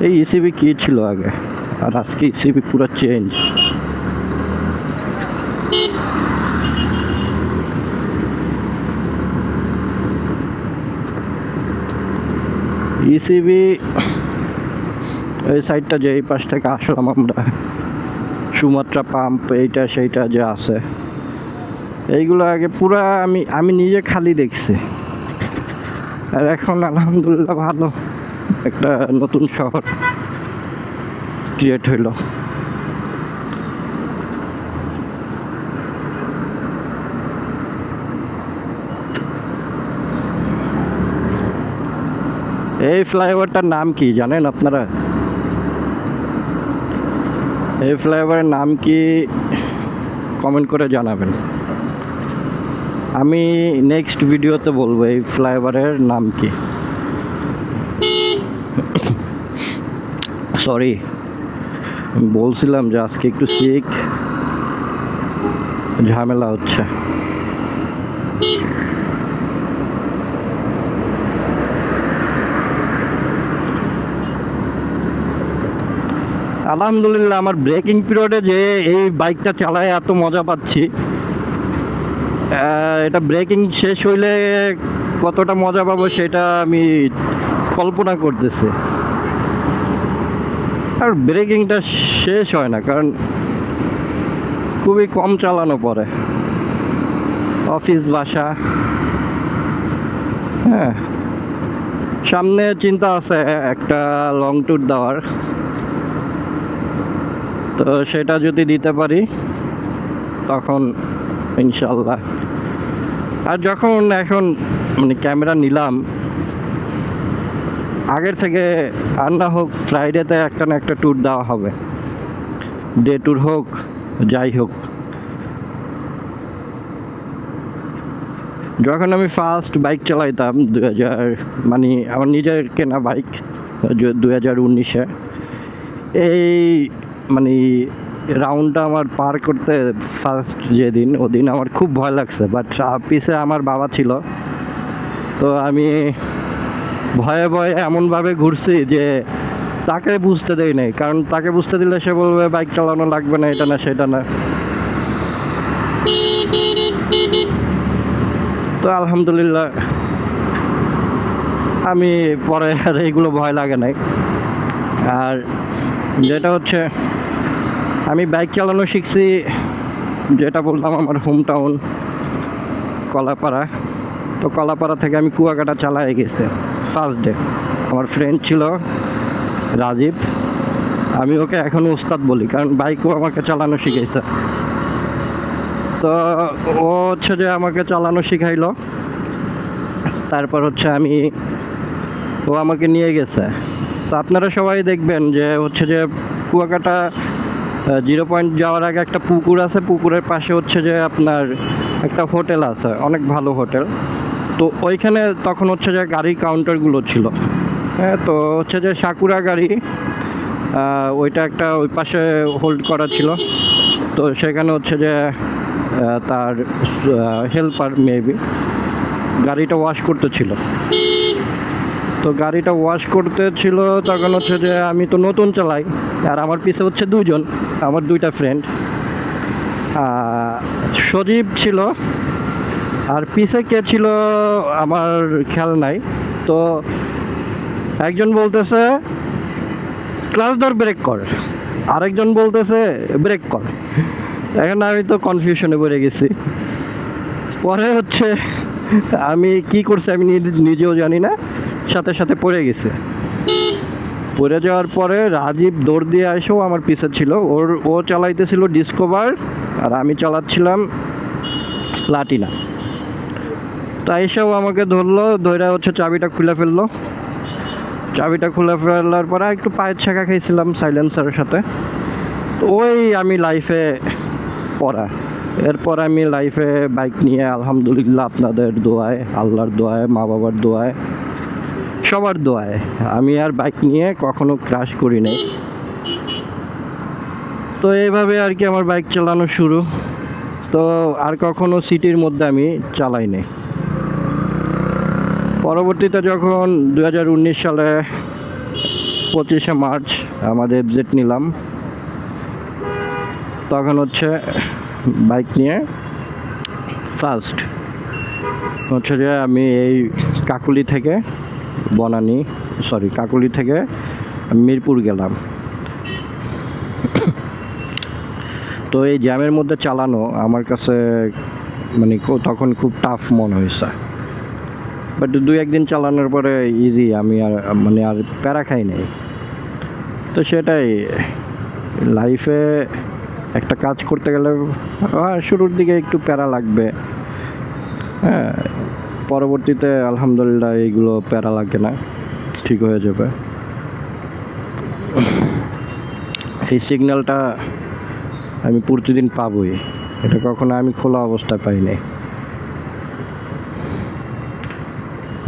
এই ইসিবি কী ছিল আগে, আর আজকে ইসিবি পুরো চেঞ্জ। ইসিবি এই সাইডটা যে এই পাশ থেকে আসলাম আমরা, সুমাত্রা পাম্প এইটা সেইটা যে আছে, এইগুলো আগে পুরা আমি নিজে খালি দেখছি। আর এখন আলহামদুলিল্লাহ ভালো একটা নতুন শহর ক্রিয়েট হইল। এই ফ্লাইওভারটার নাম কি জানেন আপনারা? এই ফ্লাইওভারের নাম কি কমেন্ট করে জানাবেন। আমি নেক্সট ভিডিওতে বলবো এই ফ্লাইওভারের নাম কি। সরি, বলছিলাম যে আজকে একটু সিক, ঝামেলা হচ্ছে। আলহামদুলিল্লাহ আমার ব্রেকিং পিরিয়ডে যে এই বাইকটা চালায় এত মজা পাচ্ছি, এটা ব্রেকিং শেষ হইলে কতটা মজা পাবো সেটা আমি কল্পনা করতেছি। আর ব্রেকিংটা শেষ হয় না, কারণ খুবই কম চালানো পড়ে, অফিস বাসা। হ্যাঁ, সামনে চিন্তা আছে একটা লং ট্যুর দেওয়ার, তো সেটা যদি দিতে পারি তখন ইনশাল্লাহ। আর যখন এখন মানে ক্যামেরা নিলাম, আগের থেকে আর না হোক ফ্রাইডেতে একটা না একটা ট্যুর দেওয়া হবে, ডে ট্যুর হোক যাই হোক। যখন আমি ফার্স্ট বাইক চালাইতাম 2000, মানে আমার নিজের কেনা বাইক 2019-এ, এই মানে রাউন্ডটা আমার পার করতে ফার্স্ট যেদিন, ওদিন আমার খুব ভয় লাগছে, বাট পিছে আমার বাবা ছিল, তো আমি ভয়ে ভয়ে এমনভাবে ঘুরছি যে তাকে বুঝতে দেই নাই, কারণ তাকে বুঝতে দিলে সে বলবে বাইক চালানো লাগবে না, এটা না সেটা না। তো আলহামদুলিল্লাহ আমি পরে আর এইগুলো ভয় লাগে নাই। আর যেটা হচ্ছে আমি বাইক চালানো শিখছি, যেটা বললাম আমার হোম টাউন কলাপাড়া। তো কলাপাড়া থেকে আমি কুয়াকাটা চালাই গেছি ফার্স্ট ডে। আমার ফ্রেন্ড ছিল রাজীব, আমি ওকে এখনও উস্তাদ বলি, কারণ বাইকও আমাকে চালানো শিখাইছে। তো ও হচ্ছে যে আমাকে চালানো শিখাইলো, তারপর হচ্ছে ও আমাকে নিয়ে গেছে। তো আপনারা সবাই দেখবেন যে হচ্ছে যে কুয়াকাটা 0 পয়েন্ট যাওয়ার আগে একটা পুকুর আছে, পুকুরের পাশে হচ্ছে যে আপনার একটা হোটেল আছে, অনেক ভালো হোটেল। তো ওইখানে তখন হচ্ছে যে গাড়ির কাউন্টারগুলো ছিল। হ্যাঁ, তো হচ্ছে যে সাকুরা গাড়ি, ওইটা একটা ওই পাশে হোল্ড করা ছিল। তো সেখানে হচ্ছে যে তার হেল্পার মেবি গাড়িটা ওয়াশ করতেছিল। তো গাড়িটা ওয়াশ করতেছিল, তখন হচ্ছে যে আমি তো নতুন চালাই, আর আমার পিছে হচ্ছে দুজন, আমার দুইটা ফ্রেন্ড, সজীব ছিল, আর পিছে কে ছিল আমার খেয়াল নাই। তো একজন বলতেছে ক্লাস ধর ব্রেক কর, আরেকজন বলতেছে ব্রেক কর। এখন আমি তো কনফিউশনে পড়ে গেছি। পরে হচ্ছে আমি কি করছি আমি নিজেও জানি না, সাথে সাথে পড়ে গেছে। পড়ে যাওয়ার পরে রাজীব দৌড় দিয়ে এসেও আমার পিছে ছিল, ও চালাইতেছিল ডিসকভার আর আমি চালাচ্ছিলাম প্লাটিনা। তো এসেও আমাকে ধরলো, ধরে হচ্ছে চাবিটা খুলে ফেললো। চাবিটা খুলে ফেলার পরে একটু পায়ের ছাকা খেয়েছিলাম সাইলেন্সারের সাথে। তো ওই আমি লাইফে পড়া। এরপর আমি লাইফে বাইক নিয়ে আলহামদুলিল্লাহ আপনাদের দোয়ায়, আল্লাহর দোয়ায়, মা বাবার দোয়ায়, সবার দোয়ায় আমি আর বাইক নিয়ে কখনো ক্রাশ করি নাই। তো এইভাবে আর কি আমার বাইক চালানো শুরু। তো আর কখনো সিটির মধ্যে আমি চালাই নাই। পরবর্তীতে যখন 2019 সালে 25শে মার্চ আমার এফজেড নিলাম। তখন হচ্ছে বাইক নিয়ে ফার্স্ট হচ্ছে যে আমি এই কাকুলি থেকে কাকুলি থেকে মিরপুর গেলাম। তো এই জ্যামের মধ্যে চালানো আমার কাছে মানে তখন খুব টাফ মনে হয়েছে, বাট 2-1 দিন চালানোর পরে ইজি, আমি আর মানে আর প্যারা খাই নাই। তো সেটাই লাইফে একটা কাজ করতে গেলে শুরুর দিকে একটু প্যারা লাগবে, হ্যাঁ, পরবর্তীতে আলহামদুলিল্লাহ এইগুলো প্যারা লাগে না, ঠিক হয়ে যাবে। এই সিগন্যালটা আমি প্রতিদিন পাবই, এটা কখনো আমি খোলা অবস্থায় পাইনি।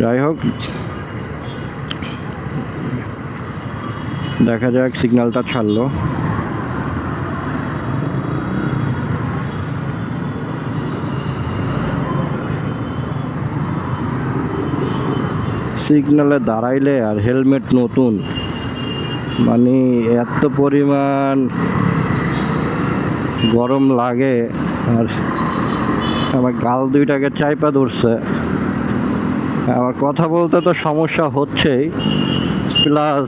যাই হোক, দেখা যাক, সিগন্যালটা ছাড়লো। সিগন্যালে দাঁড়াইলে আর হেলমেট নতুন, মানে এত পরিমাণ গরম লাগে, আর আমার গাল দুইটাকে চাইপা ধরছে। আমার কথা বলতে তো সমস্যা হচ্ছেই, প্লাস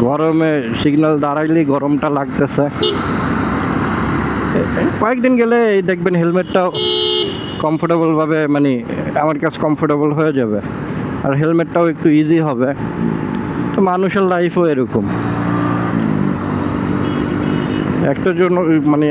গরমে সিগন্যাল দাঁড়াইলেই গরমটা লাগতেছে। কয়েকদিন গেলে এই দেখবেন হেলমেটটাও কমফোর্টেবলভাবে, মানে আমার কাছে কমফোর্টেবল হয়ে যাবে, আর হেলমেটটাও একটু ইজি হবে। তো মানুষের লাইফও এরকম,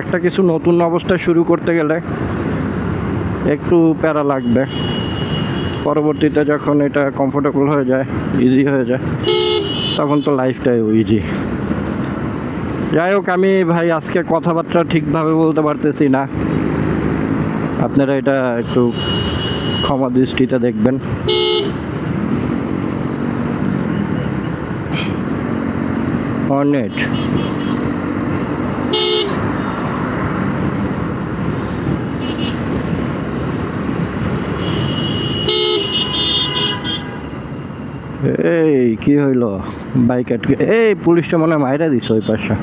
একটা কিছু নতুন অবস্থায় শুরু করতে গেলে একটু প্যারা লাগবে, পরবর্তীতে যখন এটা কমফোর্টেবল হয়ে যায়, ইজি হয়ে যায়, তখন তো লাইফটাই ইজি। যাই হোক, আমি ভাই আজকে কথাবার্তা ঠিকভাবে বলতে পারতেছি না, আপনারা এটা একটু ক্ষমা দৃষ্টিতে দেখবেন। হর্নেট এই কি হইলো, বাইক আটকে, এই পুলিশটা মনে হয় মাইরা দিছে ওই পাশে।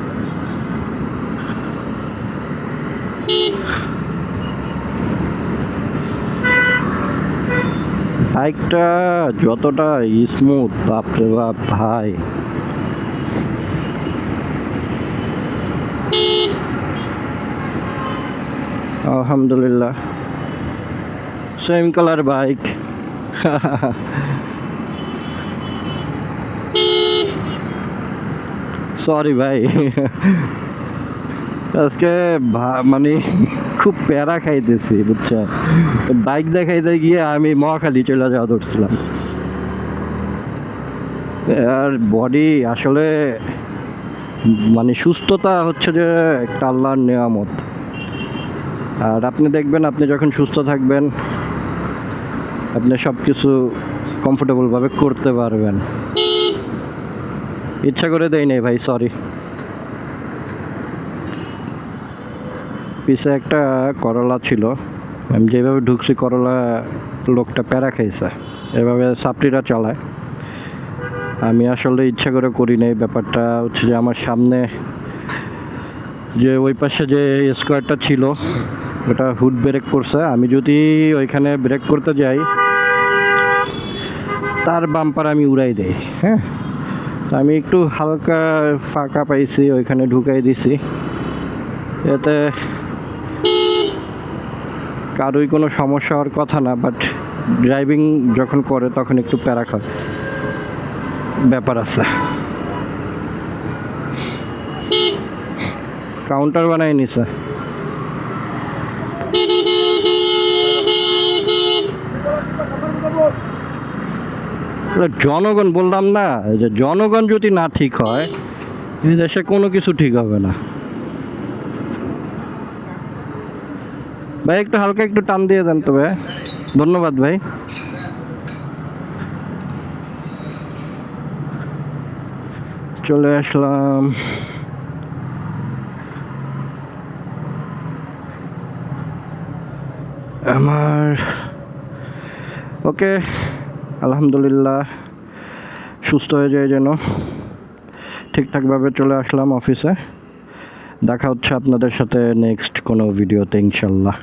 বাইকটা যতটা স্মুথ, বাপরে বাপ ভাই, আলহামদুলিল্লাহ। Same colour bike. সরি ভাই, আজকে মানে খুব প্যারা খাইতেছি বুঝছেন। বাইক দেখাইতে গিয়ে আমি মহাখালী চলে যাওয়া ধরছিলাম। আর বডি আসলে মানে সুস্থতা হচ্ছে যে একটা আল্লাহর নেয়ামত। আর আপনি দেখবেন, আপনি যখন সুস্থ থাকবেন, আপনি সব কিছু কমফোর্টেবলভাবে করতে পারবেন। ইচ্ছা করে দেই নাই ভাই, সরি। পিছে একটা করলা ছিল, আমি যেভাবে ঢুকছি করলা লোকটা প্যারা খাইছে, এভাবে ছাত্রীরা চালায়। আমি আসলে ইচ্ছা করে করি নাই। ব্যাপারটা হচ্ছে যে আমার সামনে যে ওই পাশে যে স্কোয়ারটা ছিল ওটা হুড ব্রেক করছে, আমি যদি ওইখানে ব্রেক করতে যাই তার বাম্পার আমি উড়াই দেই। হ্যাঁ, তো আমি একটু হালকা ফাঁকা পাইছি, ওইখানে ঢুকাই দিছি, এতে কারোই কোনো সমস্যা হওয়ার কথা না, বাট ড্রাইভিং যখন করে তখন একটু প্যারা খায় ব্যাপার আছে। কাউন্টার বানাই নিছে। জনগণ বললাম না, যে জনগণ যদি না ঠিক হয় এই দেশে কোনো কিছু ঠিক হবে না। ভাই একটু হালকা একটু টান দিয়ে দেন তো ভাই, ধন্যবাদ ভাই। চলে আসলাম। আমার ওকে আলহামদুলিল্লাহ সুস্থ হয়ে যায় যেন, ঠিকঠাকভাবে চলে আসলাম অফিসে। দেখা হচ্ছে আপনাদের সাথে নেক্সট কোনো ভিডিওতে ইনশাল্লাহ।